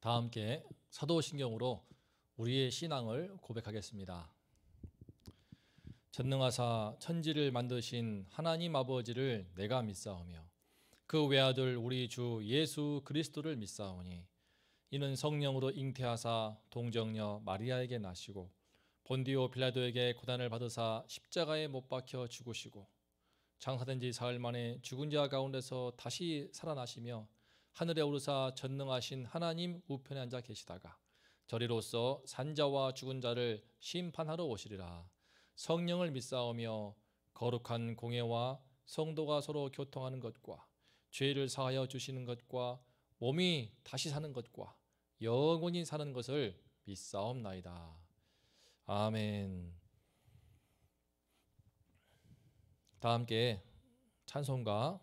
다 함께 사도신경으로 우리의 신앙을 고백하겠습니다. 전능하사 천지를 만드신 하나님 아버지를 내가 믿사오며 그 외아들 우리 주 예수 그리스도를 믿사오니 이는 성령으로 잉태하사 동정녀 마리아에게 나시고 본디오 빌라도에게 고난을 받으사 십자가에 못 박혀 죽으시고 장사된 지 사흘 만에 죽은 자 가운데서 다시 살아나시며 하늘에 오르사 전능하신 하나님 우편에 앉아 계시다가 저리로서 산자와 죽은 자를 심판하러 오시리라. 성령을 믿사오며 거룩한 공예와 성도가 서로 교통하는 것과 죄를 사하여 주시는 것과 몸이 다시 사는 것과 영원히 사는 것을 믿사옵나이다. 아멘. 다 함께 찬송가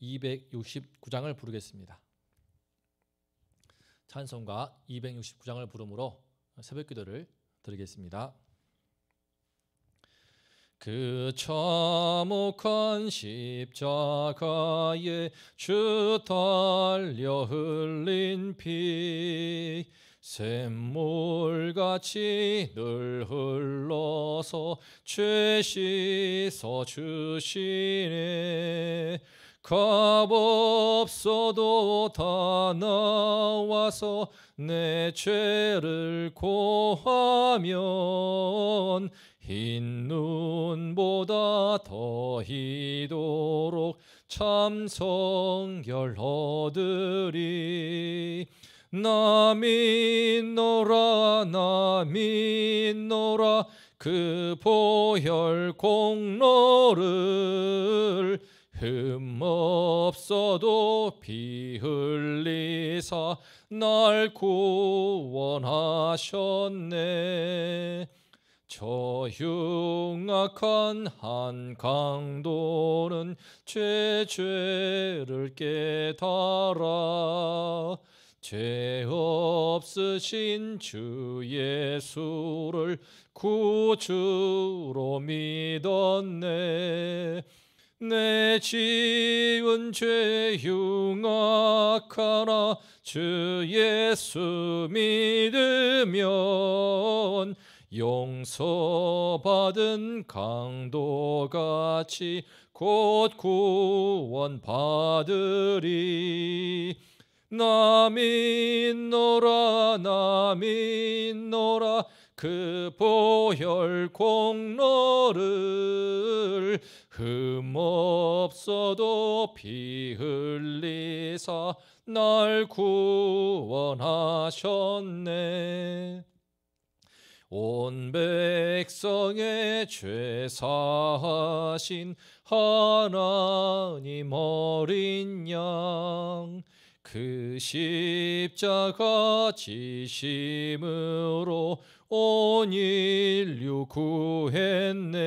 269장을 부르겠습니다. 찬송가 269장을 부르므로 새벽기도를 드리겠습니다. 그 참혹한 십자가에 주 달려 흘린 피 샘물같이 늘 흘러서 죄 씻어 주시네. 값없어도 다 나와서 내 죄를 고하면 흰 눈보다 더 희도록 참 성결 얻으리. 나 믿노라 나 믿노라 그 보혈 공로를 흠없어도 피 흘리사 날 구원하셨네. 저 흉악한 한 강도는 죄를 깨달아 죄 없으신 주 예수를 구주로 믿었네. 내 지은 죄 흉악하나 주 예수 믿으면 용서받은 강도같이 곧 구원 받으리. 나 믿노라 나 믿노라 그 보혈 공로를 흠없어도 피 흘리사 날 구원하셨네. 온 백성의 죄 사하신 하나님 어린 양 그 십자가 지심으로 온 인류 구했네.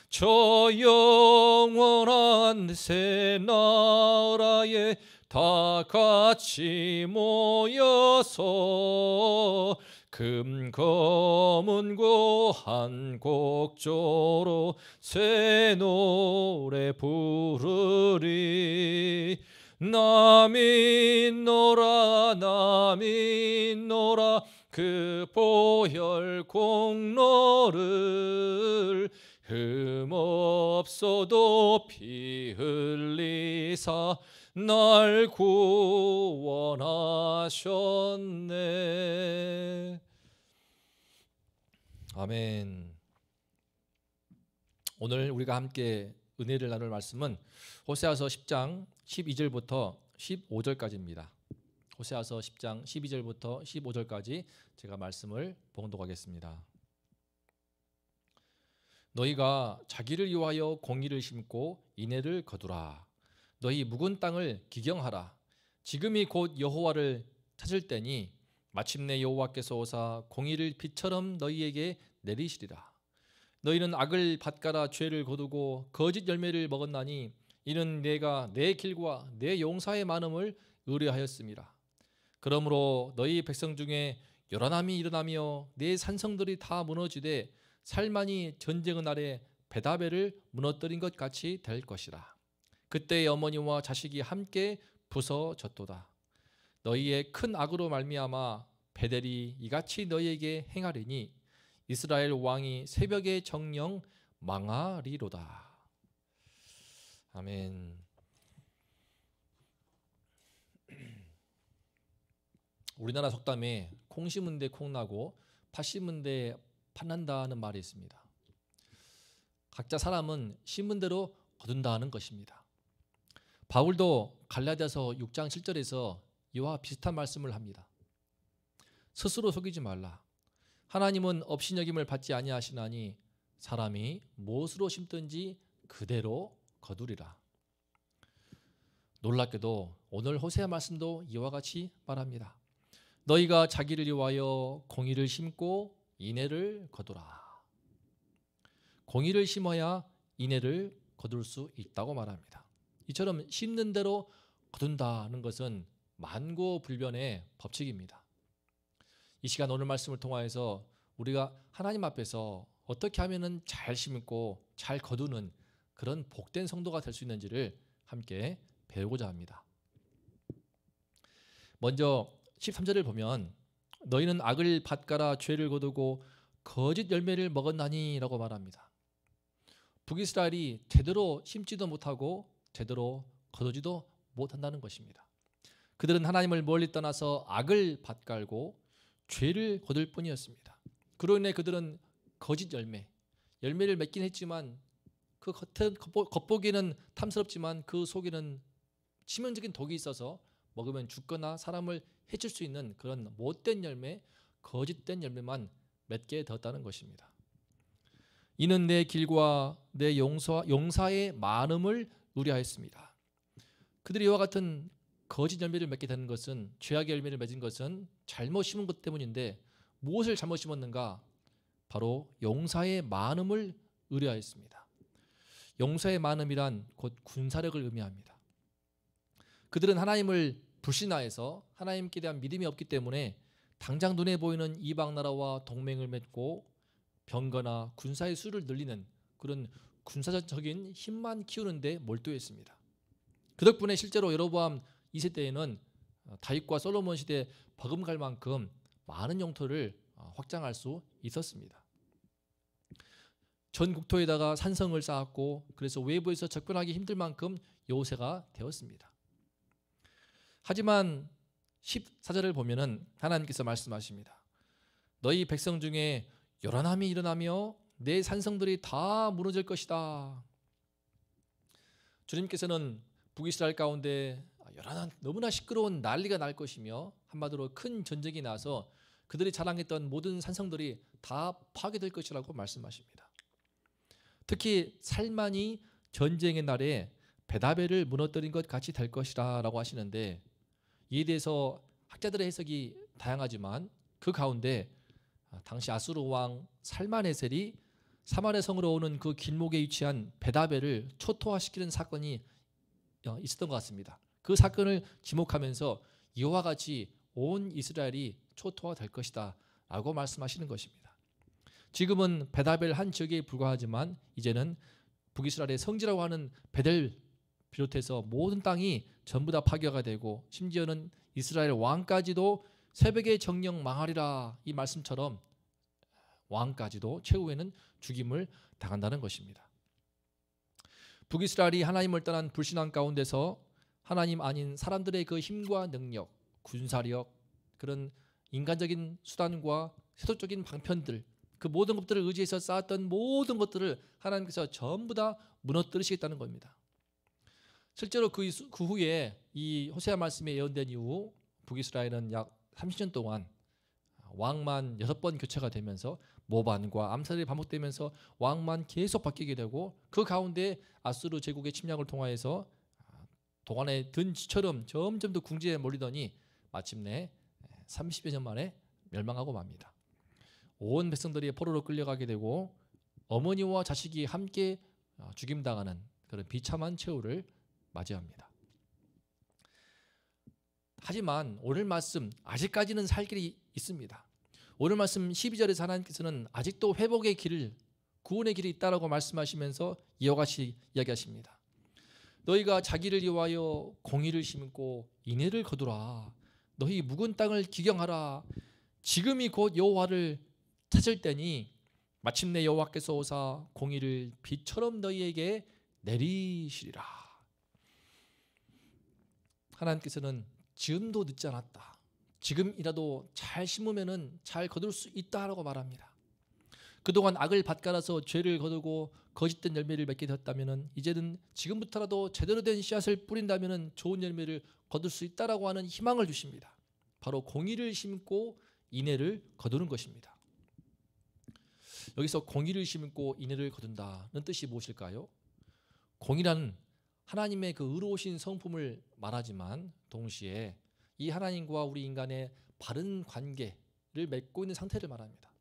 저 영원한 새 나라에 다 같이 모여서 금 검은고 한 곡조로 새 노래 부르리. 나 믿노라 나 믿노라 그 보혈 공로를 흠없어도 피 흘리사 날 구원하셨네. 아멘. 오늘 우리가 함께 은혜를 나눌 말씀은 호세아서 10장 12절부터 15절까지입니다. 호세아서 10장 12절부터 15절까지 제가 말씀을 봉독하겠습니다. 너희가 자기를 위하여 공의를 심고 인애를 거두라. 너희 묵은 땅을 기경하라. 지금이 곧 여호와를 찾을 때니 마침내 여호와께서 오사 공의를 비처럼 너희에게 내리시리라. 너희는 악을 밭가라 죄를 거두고 거짓 열매를 먹었나니 이는 내가 내 길과 내 용사의 많음을 의뢰하였음이라. 그러므로 너희 백성 중에 요란함이 일어나며 내 산성들이 다 무너지되 살만이 전쟁의 날에 베다벨을 무너뜨린 것 같이 될 것이라. 그때 어머니와 자식이 함께 부서졌도다. 너희의 큰 악으로 말미암아 베델이 이같이 너희에게 행하리니 이스라엘 왕이 새벽에 정령 망하리로다. 아멘. 우리나라 속담에 콩 심은 데 콩 나고 팥 심은 데 팥난다는 말이 있습니다. 각자 사람은 심은 대로 거둔다는 것입니다. 바울도 갈라디아서 6장 7절에서 이와 비슷한 말씀을 합니다. 스스로 속이지 말라. 하나님은 업신여김을 받지 아니하시나니 사람이 무엇으로 심든지 그대로 거두리라. 놀랍게도 오늘 호세아 말씀도 이와 같이 말합니다. 너희가 자기를 위하여 공의를 심고 인애를 거두라. 공의를 심어야 인애를 거둘 수 있다고 말합니다. 이처럼 심는 대로 거둔다는 것은 만고불변의 법칙입니다. 이 시간 오늘 말씀을 통하여서 우리가 하나님 앞에서 어떻게 하면 잘 심고 잘 거두는 그런 복된 성도가 될 수 있는지를 함께 배우고자 합니다. 먼저 13절을 보면 너희는 악을 밭가라 죄를 거두고 거짓 열매를 먹었나니 라고 말합니다. 북이스라엘이 제대로 심지도 못하고 제대로 거두지도 못한다는 것입니다. 그들은 하나님을 멀리 떠나서 악을 밭갈고 죄를 거둘 뿐이었습니다. 그로 인해 그들은 거짓 열매를 맺긴 했지만 그 겉보기에는 탐스럽지만 그 속에는 치명적인 독이 있어서 먹으면 죽거나 사람을 해칠 수 있는 그런 못된 열매, 거짓된 열매만 맺게 되었다는 것입니다. 이는 내 길과 내 용사의 많음을 의뢰하였습니다. 그들이 이와 같은 거짓 열매를 맺게 되는 것은, 죄악의 열매를 맺은 것은 잘못 심은 것 때문인데 무엇을 잘못 심었는가? 바로 용사의 많음을 의뢰하였습니다. 용사의 많음이란 곧 군사력을 의미합니다. 그들은 하나님을 불신하여서 하나님께 대한 믿음이 없기 때문에 당장 눈에 보이는 이방 나라와 동맹을 맺고 병거나 군사의 수를 늘리는 그런 군사적인 힘만 키우는 데 몰두했습니다. 그 덕분에 실제로 여로보암 2세 때에는 다윗과 솔로몬 시대 버금갈 만큼 많은 영토를 확장할 수 있었습니다. 전 국토에다가 산성을 쌓았고 그래서 외부에서 접근하기 힘들 만큼 요새가 되었습니다. 하지만 14절을 보면은 하나님께서 말씀하십니다. 너희 백성 중에 요란함이 일어나며 내 산성들이 다 무너질 것이다. 주님께서는 북이스라엘 가운데 요란한 너무나 시끄러운 난리가 날 것이며 한마디로 큰 전쟁이 나서 그들이 자랑했던 모든 산성들이 다 파괴될 것이라고 말씀하십니다. 특히 살만이 전쟁의 날에 베다벨을 무너뜨린 것 같이 될 것이라 라고 하시는데, 이에 대해서 학자들의 해석이 다양하지만 그 가운데 당시 아수르 왕 살만에셀이 사마리아 성으로 오는 그 길목에 위치한 베다벨을 초토화시키는 사건이 있었던 것 같습니다. 그 사건을 지목하면서 이와 같이 온 이스라엘이 초토화될 것이다 라고 말씀하시는 것입니다. 지금은 베다벨 한 지역에 불과하지만 이제는 북이스라엘의 성지라고 하는 베델 비롯해서 모든 땅이 전부 다 파괴가 되고 심지어는 이스라엘 왕까지도 새벽에 정령 망하리라 이 말씀처럼 왕까지도 최후에는 죽임을 당한다는 것입니다. 북이스라엘이 하나님을 떠난 불신앙 가운데서 하나님 아닌 사람들의 그 힘과 능력, 군사력, 그런 인간적인 수단과 세속적인 방편들, 그 모든 것들을 의지해서 쌓았던 모든 것들을 하나님께서 전부 다 무너뜨리시겠다는 겁니다. 실제로 그 후에 이 호세아 말씀에 예언된 이후 북이스라엘은 약 30년 동안 왕만 6번 교체가 되면서 모반과 암살이 반복되면서 왕만 계속 바뀌게 되고 그 가운데 아수르 제국의 침략을 통하여서 동안에 든 쥐처럼 점점 더 궁지에 몰리더니 마침내 30여 년 만에 멸망하고 맙니다. 온 백성들이 포로로 끌려가게 되고 어머니와 자식이 함께 죽임당하는 그런 비참한 최후를 맞이합니다. 하지만 오늘 말씀 아직까지는 살 길이 있습니다. 오늘 말씀 12절에서 하나님께서는 아직도 회복의 길을, 구원의 길이 있다라고 말씀하시면서 이와 같이 이야기하십니다. 너희가 자기를 위하여 공의를 심고 인애를 거두라. 너희 묵은 땅을 기경하라. 지금이 곧 여호와를 찾을 때니 마침내 여호와께서 오사 공의를 비처럼 너희에게 내리시리라. 하나님께서는 지금도 늦지 않았다. 지금이라도 잘 심으면은 잘 거둘 수 있다라고 말합니다. 그동안 악을 밭갈아서 죄를 거두고 거짓된 열매를 맺게 되었다면은 이제는 지금부터라도 제대로 된 씨앗을 뿌린다면은 좋은 열매를 거둘 수 있다라고 하는 희망을 주십니다. 바로 공의를 심고 인애를 거두는 것입니다. 여기서 공의를 심고 인애를 거둔다는 뜻이 무엇일까요? 공의란 하나님의 그 의로우신 성품을 말하지만 동시에 이 하나님과 우리 인간의 바른 관계를 맺고 있는 상태를 말합니다.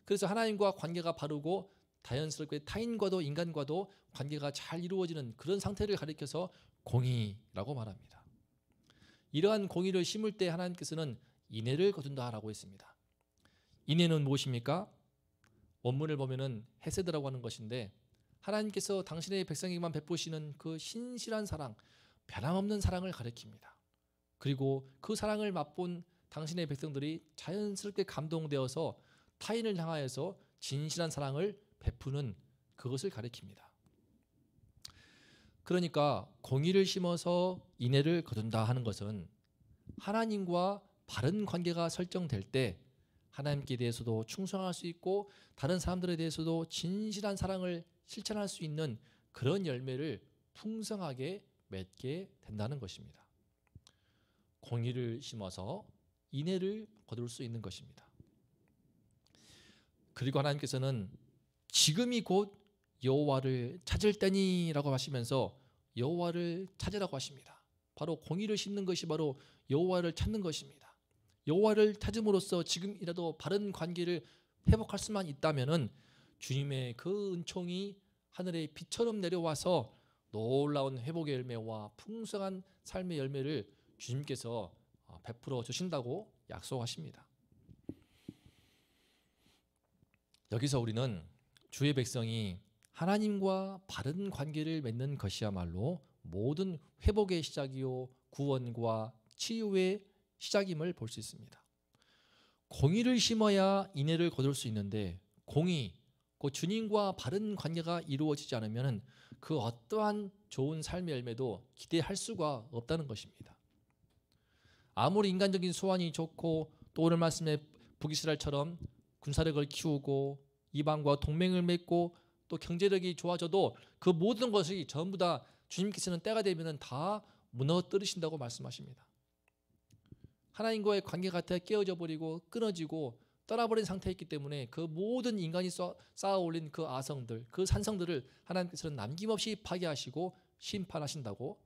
그래서 하나님과 관계가 바르고 자연스럽게 타인과도 인간과도 관계가 잘 이루어지는 그런 상태를 가리켜서 공의라고 말합니다. 이러한 공의를 심을 때 하나님께서는 인애를 거둔다라고 했습니다. 인애는 무엇입니까? 원문을 보면은 헤세드라고 하는 것인데 하나님께서 당신의 백성에게만 베푸시는 그 신실한 사랑, 변함없는 사랑을 가리킵니다. 그리고 그 사랑을 맛본 당신의 백성들이 자연스럽게 감동되어서 타인을 향하여서 진실한 사랑을 베푸는 그것을 가리킵니다. 그러니까 공의를 심어서 인애를 거둔다 하는 것은 하나님과 바른 관계가 설정될 때 하나님께 대해서도 충성할 수 있고 다른 사람들에 대해서도 진실한 사랑을 실천할 수 있는 그런 열매를 풍성하게 맺게 된다는 것입니다. 공의를 심어서 인애를 거둘 수 있는 것입니다. 그리고 하나님께서는 지금이 곧 여호와를 찾을 때니라고 하시면서 여호와를 찾으라고 하십니다. 바로 공의를 심는 것이 바로 여호와를 찾는 것입니다. 여호와를 찾음으로써 지금이라도 바른 관계를 회복할 수만 있다면은 주님의 그 은총이 하늘의 비처럼 내려와서 놀라운 회복의 열매와 풍성한 삶의 열매를 주님께서 베풀어 주신다고 약속하십니다. 여기서 우리는 주의 백성이 하나님과 바른 관계를 맺는 것이야말로 모든 회복의 시작이요 구원과 치유의 시작임을 볼 수 있습니다. 공의를 심어야 인애를 거둘 수 있는데 공의, 그 주님과 바른 관계가 이루어지지 않으면 그 어떠한 좋은 삶의 열매도 기대할 수가 없다는 것입니다. 아무리 인간적인 소원이 좋고 또 오늘 말씀에 북이스라엘처럼 군사력을 키우고 이방과 동맹을 맺고 또 경제력이 좋아져도 그 모든 것이 전부 다 주님께서는 때가 되면 다 무너뜨리신다고 말씀하십니다. 하나님과의 관계가 다 깨어져 버리고 끊어지고 떠나버린 상태였기 때문에 그 모든 인간이 쌓아 올린 그 아성들, 그 산성들을 하나님께서는 남김없이 파괴하시고 심판하신다고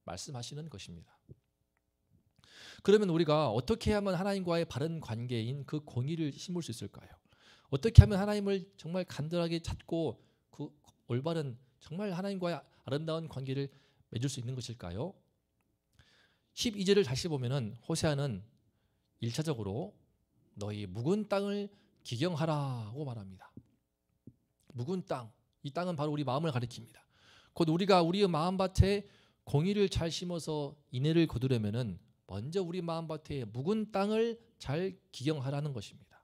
말씀하시는 것입니다. 그러면 우리가 어떻게 하면 하나님과의 바른 관계인 그 공의를 심을 수 있을까요? 어떻게 하면 하나님을 정말 간절하게 찾고 그 올바른 정말 하나님과의 아름다운 관계를 맺을 수 있는 것일까요? 12절을 다시 보면은 호세아는 1차적으로 너희 묵은 땅을 기경하라고 말합니다. 묵은 땅, 이 땅은 바로 우리 마음을 가리킵니다. 곧 우리가 우리의 마음밭에 공의를 잘 심어서 인애를 거두려면은 먼저 우리 마음밭에 묵은 땅을 잘 기경하라는 것입니다.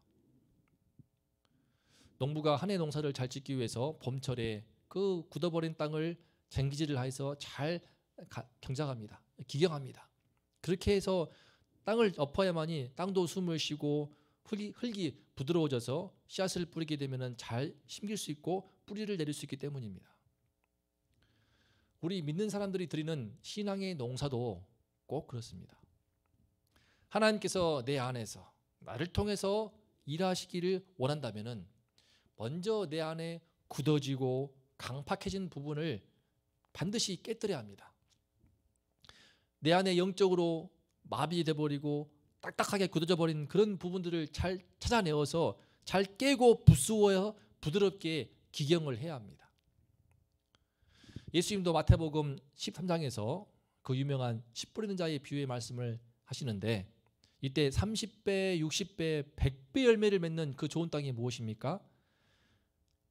농부가 한 해 농사를 잘 짓기 위해서 봄철에 그 굳어버린 땅을 쟁기질을 해서 잘 경작합니다. 기경합니다. 그렇게 해서 땅을 엎어야만이 땅도 숨을 쉬고 흙이 부드러워져서 씨앗을 뿌리게 되면 잘 심길 수 있고 뿌리를 내릴 수 있기 때문입니다. 우리 믿는 사람들이 드리는 신앙의 농사도 꼭 그렇습니다. 하나님께서 내 안에서 나를 통해서 일하시기를 원한다면 먼저 내 안에 굳어지고 강팍해진 부분을 반드시 깨뜨려야 합니다. 내 안에 영적으로 마비돼 버리고 딱딱하게 굳어져 버린 그런 부분들을 잘 찾아내어서 잘 깨고 부수어 부드럽게 기경을 해야 합니다. 예수님도 마태복음 13장에서 그 유명한 씨 뿌리는 자의 비유의 말씀을 하시는데 이때 30배, 60배, 100배 열매를 맺는 그 좋은 땅이 무엇입니까?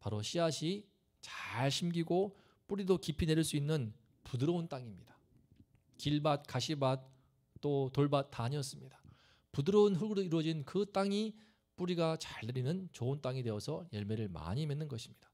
바로 씨앗이 잘 심기고 뿌리도 깊이 내릴 수 있는 부드러운 땅입니다. 길밭, 가시밭, 또 돌밭 다 아니었습니다. 부드러운 흙으로 이루어진 그 땅이 뿌리가 잘 내리는 좋은 땅이 되어서 열매를 많이 맺는 것입니다.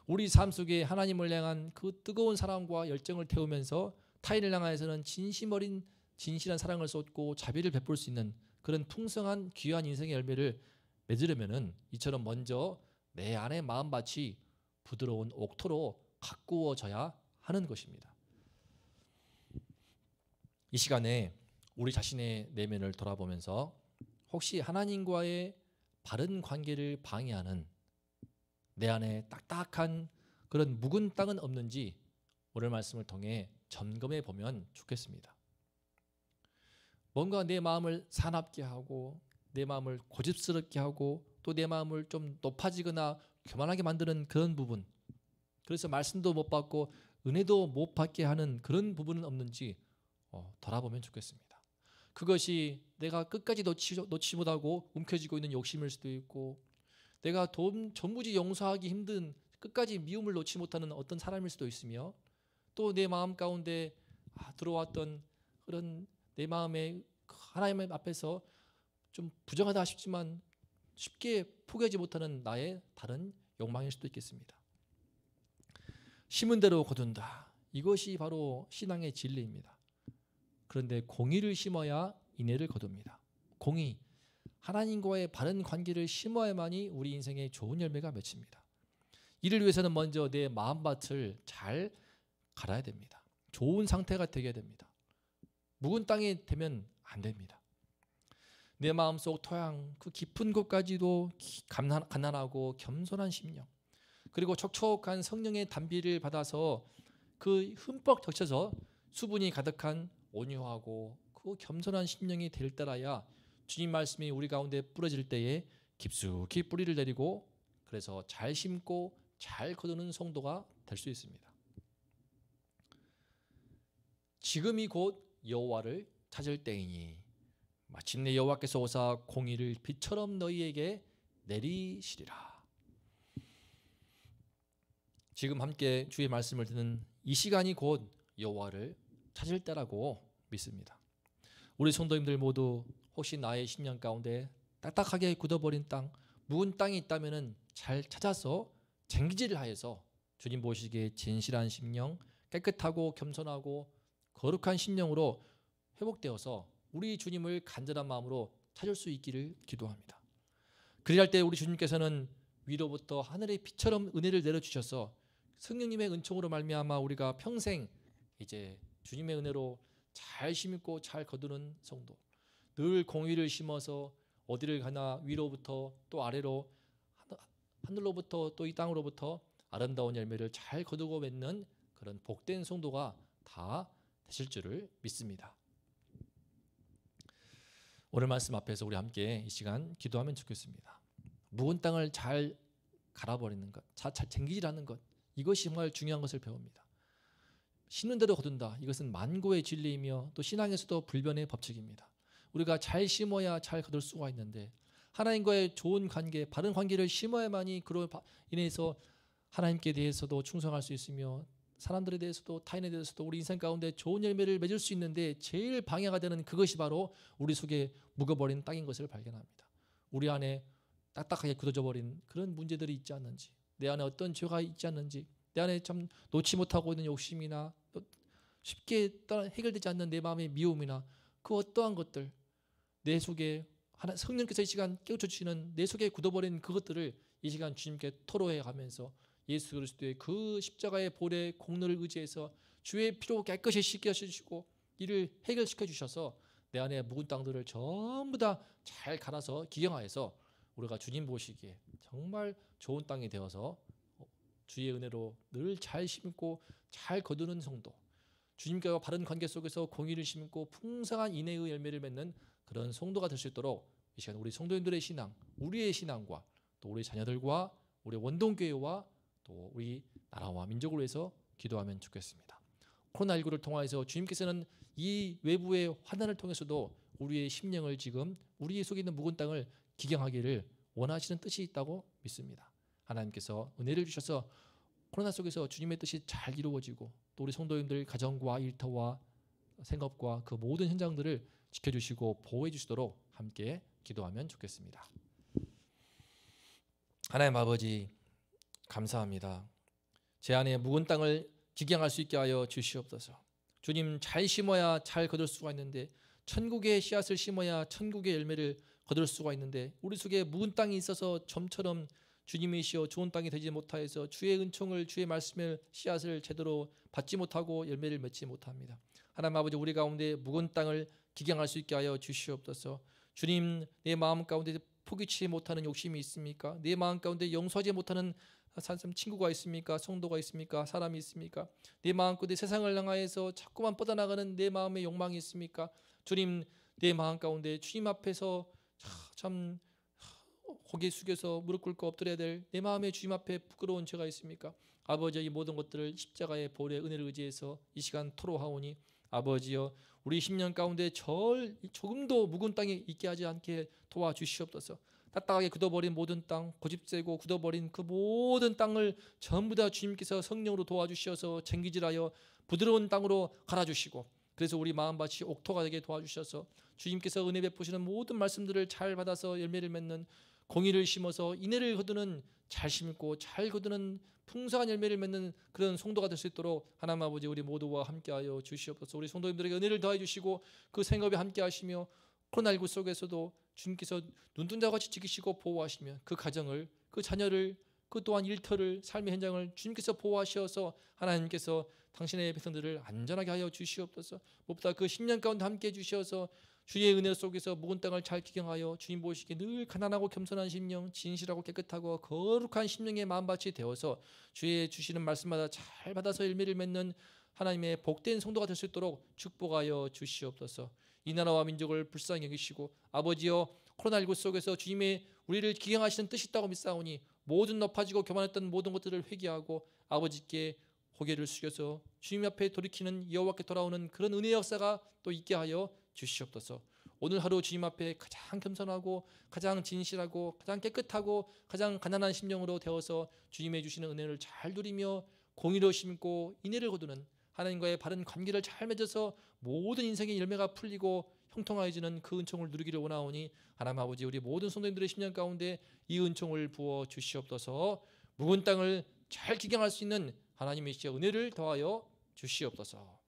우리 삶 속에 하나님을 향한 그 뜨거운 사랑과 열정을 태우면서 타인을 향해서는 진심 어린 진실한 사랑을 쏟고 자비를 베풀 수 있는 그런 풍성한 귀한 인생의 열매를 맺으려면은 이처럼 먼저 내 안의 마음밭이 부드러운 옥토로 가꾸어져야 하는 것입니다. 이 시간에 우리 자신의 내면을 돌아보면서 혹시 하나님과의 바른 관계를 방해하는 내 안에 딱딱한 그런 묵은 땅은 없는지 오늘 말씀을 통해 점검해 보면 좋겠습니다. 뭔가 내 마음을 사납게 하고 내 마음을 고집스럽게 하고 또 내 마음을 좀 높아지거나 교만하게 만드는 그런 부분, 그래서 말씀도 못 받고 은혜도 못 받게 하는 그런 부분은 없는지 돌아보면 좋겠습니다. 그것이 내가 끝까지 놓지 못하고 움켜쥐고 있는 욕심일 수도 있고, 내가 전무지 용서하기 힘든 끝까지 미움을 놓지 못하는 어떤 사람일 수도 있으며, 또 내 마음 가운데 들어왔던 그런 내 마음에 하나님 앞에서 좀 부정하다 싶지만 쉽게 포기하지 못하는 나의 다른 욕망일 수도 있겠습니다. 심은 대로 거둔다. 이것이 바로 신앙의 진리입니다. 그런데 공의를 심어야 인애를 거둡니다. 공의, 하나님과의 바른 관계를 심어야만이 우리 인생에 좋은 열매가 맺힙니다. 이를 위해서는 먼저 내 마음밭을 잘 갈아야 됩니다. 좋은 상태가 되게 됩니다. 묵은 땅이 되면 안 됩니다. 내 마음속 토양 그 깊은 곳까지도 가난하고 겸손한 심령, 그리고 촉촉한 성령의 단비를 받아서 그 흠뻑 적셔서 수분이 가득한 온유하고 그 겸손한 심령이 될 때라야 주님 말씀이 우리 가운데 뿌려질 때에 깊숙이 뿌리를 내리고 그래서 잘 심고 잘 거두는 성도가 될 수 있습니다. 지금이 곧 여호와를 찾을 때이니 마침내 여호와께서 오사 공의를 빛처럼 너희에게 내리시리라. 지금 함께 주의 말씀을 듣는 이 시간이 곧 여호와를 찾을 때라고 믿습니다. 우리 성도님들 모두 혹시 나의 심령 가운데 딱딱하게 굳어버린 땅, 묵은 땅이 있다면 잘 찾아서 쟁기질을 하여서 주님 보시기에 진실한 심령, 깨끗하고 겸손하고 거룩한 심령으로 회복되어서 우리 주님을 간절한 마음으로 찾을 수 있기를 기도합니다. 그리할 때 우리 주님께서는 위로부터 하늘의 빛처럼 은혜를 내려주셔서 성령님의 은총으로 말미암아 우리가 평생 이제 주님의 은혜로 잘 심고 잘 거두는 성도, 늘 공의를 심어서 어디를 가나 위로부터 또 아래로, 하늘로부터 또 이 땅으로부터 아름다운 열매를 잘 거두고 맺는 그런 복된 성도가 다 되실 줄을 믿습니다. 오늘 말씀 앞에서 우리 함께 이 시간 기도하면 좋겠습니다. 묵은 땅을 잘 갈아버리는 것, 잘 쟁기질하는 것, 이것이 정말 중요한 것을 배웁니다. 심는 대로 거둔다. 이것은 만고의 진리이며 또 신앙에서도 불변의 법칙입니다. 우리가 잘 심어야 잘 거둘 수가 있는데 하나님과의 좋은 관계, 바른 관계를 심어야만이 그로 인해서 하나님께 대해서도 충성할 수 있으며 사람들에 대해서도 타인에 대해서도 우리 인생 가운데 좋은 열매를 맺을 수 있는데 제일 방해가 되는 그것이 바로 우리 속에 묵어버린 땅인 것을 발견합니다. 우리 안에 딱딱하게 굳어져 버린 그런 문제들이 있지 않는지, 내 안에 어떤 죄가 있지 않는지, 내 안에 참 놓지 못하고 있는 욕심이나 쉽게 해결되지 않는 내 마음의 미움이나 그 어떠한 것들, 내 속에 성령께서 이 시간 깨우쳐 주시는 내 속에 굳어버린 그것들을 이 시간 주님께 토로해 가면서 예수 그리스도의 그 십자가의 보혈의 공로를 의지해서 주의 피로 깨끗이 씻겨 주시고 이를 해결시켜 주셔서 내 안에 묵은 땅들을 전부 다 잘 갈아서 기경하여서 우리가 주님 보시기에 정말 좋은 땅이 되어서 주의 은혜로 늘 잘 심고 잘 거두는 성도, 주님과 바른 관계 속에서 공의를 심고 풍성한 인애의 열매를 맺는 그런 성도가 될 수 있도록 이 시간 우리 성도님들의 신앙, 우리의 신앙과 또 우리 자녀들과 우리 원동교회와 또 우리 나라와 민족을 위해서 기도하면 좋겠습니다. 코로나19를 통하여서 주님께서는 이 외부의 환난을 통해서도 우리의 심령을 지금 우리 속에 있는 묵은 땅을 기경하기를 원하시는 뜻이 있다고 믿습니다. 하나님께서 은혜를 주셔서 코로나 속에서 주님의 뜻이 잘 이루어지고 또 우리 성도님들 가정과 일터와 생업과 그 모든 현장들을 지켜주시고 보호해 주시도록 함께 기도하면 좋겠습니다. 하나님 아버지, 감사합니다. 제 안에 묵은 땅을 기경할 수 있게 하여 주시옵소서. 주님, 잘 심어야 잘 거둘 수가 있는데, 천국의 씨앗을 심어야 천국의 열매를 거둘 수가 있는데, 우리 속에 묵은 땅이 있어서 점처럼 주님이시여 좋은 땅이 되지 못하여서 주의 은총을, 주의 말씀을, 씨앗을 제대로 받지 못하고 열매를 맺지 못합니다. 하나님 아버지, 우리 가운데 묵은 땅을 기경할 수 있게 하여 주시옵소서. 주님, 내 마음 가운데 포기치 못하는 욕심이 있습니까? 내 마음 가운데 용서하지 못하는 친구가 있습니까? 성도가 있습니까? 사람이 있습니까? 내 마음 가운데 세상을 향하여서 자꾸만 뻗어나가는 내 마음의 욕망이 있습니까? 주님, 내 마음 가운데 주님 앞에서 참 고개 숙여서 무릎 꿇고 엎드려야 될 내 마음의 주님 앞에 부끄러운 죄가 있습니까? 아버지, 이 모든 것들을 십자가의 보혈의 은혜를 의지해서 이 시간 토로하오니, 아버지여, 우리 10년 가운데 조금도 묵은 땅에 있게 하지 않게 도와주시옵소서. 딱딱하게 굳어버린 모든 땅, 고집세고 굳어버린 그 모든 땅을 전부 다 주님께서 성령으로 도와주셔서 쟁기질하여 부드러운 땅으로 갈아주시고, 그래서 우리 마음밭이 옥토가 되게 도와주셔서 주님께서 은혜 베푸시는 모든 말씀들을 잘 받아서 열매를 맺는, 공의를 심어서 인애를 거두는, 잘 심고 잘 거두는 풍성한 열매를 맺는 그런 성도가 될 수 있도록 하나님 아버지, 우리 모두와 함께하여 주시옵소서. 우리 성도님들에게 은혜를 더해 주시고 그 생업에 함께하시며 코로나19 속에서도 주님께서 눈뜬자 같이 지키시고 보호하시며 그 가정을, 그 자녀를, 그 또한 일터를, 삶의 현장을 주님께서 보호하셔서 하나님께서 당신의 백성들을 안전하게 하여 주시옵소서. 무엇보다 그 10년 가운데 함께해 주셔서 주의 은혜 속에서 묵은 땅을 잘 기경하여 주님 보시기에 늘 가난하고 겸손한 심령, 진실하고 깨끗하고 거룩한 심령의 마음밭이 되어서 주의 주시는 말씀마다 잘 받아서 열매를 맺는 하나님의 복된 성도가 될 수 있도록 축복하여 주시옵소서. 이 나라와 민족을 불쌍히 여기시고, 아버지여, 코로나19 속에서 주님의 우리를 기경하시는 뜻이 있다고 믿사오니 모든 높아지고 교만했던 모든 것들을 회개하고 아버지께 고개를 숙여서 주님 앞에 돌이키는, 여호와께 돌아오는 그런 은혜의 역사가 또 있게 하여 주시옵소서. 오늘 하루 주님 앞에 가장 겸손하고 가장 진실하고 가장 깨끗하고 가장 가난한 심령으로 되어서 주님의 주시는 은혜를 잘 누리며 공의로 심고 인애를 거두는, 하나님과의 바른 관계를 잘 맺어서 모든 인생의 열매가 풀리고 형통하여지는 그 은총을 누리기를 원하오니, 하나님 아버지, 우리 모든 성도님들의 심령 가운데 이 은총을 부어 주시옵소서. 묵은 땅을 잘 기경할 수 있는 하나님의 은혜를 더하여 주시옵소서.